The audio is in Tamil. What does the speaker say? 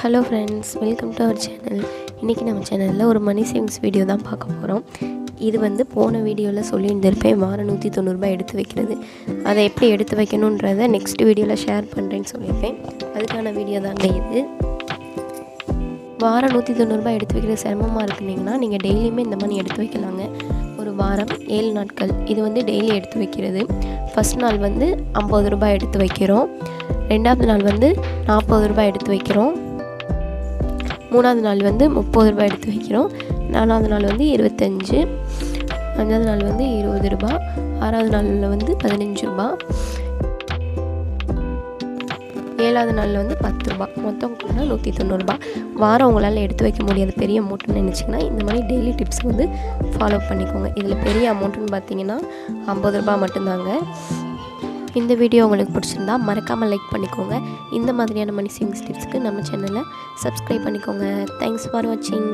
Hello friends, welcome to our channel. இன்றைக்கி நம்ம சேனலில் ஒரு மணி சேவிங்ஸ் வீடியோ தான் பார்க்க போகிறோம். இது வந்து போன வீடியோவில் சொல்லியிருந்திருப்பேன், வாரம் 190 எடுத்து வைக்கிறது. அதை எப்படி எடுத்து வைக்கணுன்றதை நெக்ஸ்ட் வீடியோவில் ஷேர் பண்ணுறேன்னு சொல்லியிருப்பேன். அதுக்கான வீடியோ தாங்க இது. வாரம் 190 எடுத்து வைக்கிறது சிரமமாக இருக்குனிங்கன்னா நீங்கள் டெய்லியுமே இந்த மணி எடுத்து வைக்கலாங்க. ஒரு வாரம் 7 நாட்கள் இது வந்து டெய்லி எடுத்து வைக்கிறது. ஃபஸ்ட் நாள் வந்து 50 ரூபாய் எடுத்து வைக்கிறோம். ரெண்டாவது நாள் வந்து 40 ரூபாய் எடுத்து வைக்கிறோம். மூணாவது நாள் வந்து 30 ரூபாய் எடுத்து வைக்கிறோம். நாலாவது நாள் வந்து 25, அஞ்சாவது நாள் வந்து 20 ரூபா, ஆறாவது நாளில் வந்து 15 ரூபா, ஏழாவது நாளில் வந்து 10 ரூபா, மொத்தம் கூட 190 ரூபா. வாரம் உங்களால் எடுத்து வைக்க முடியாது பெரிய அமௌண்ட்டுன்னு நினச்சிங்கன்னா இந்த மாதிரி டெய்லி டிப்ஸ் வந்து ஃபாலோ பண்ணிக்கோங்க. இதில் பெரிய அமௌண்ட்டுன்னு பார்த்தீங்கன்னா 50 ரூபா மட்டும்தாங்க. இந்த வீடியோ உங்களுக்கு பிடிச்சிருந்தா மறக்காமல் லைக் பண்ணிக்கோங்க. இந்த மாதிரியான மணி சேவிங்ஸ் டிப்ஸ்க்கு நம்ம சேனலை சப்ஸ்கிரைப் பண்ணிக்கோங்க. தேங்க்ஸ் ஃபார் வாட்சிங்.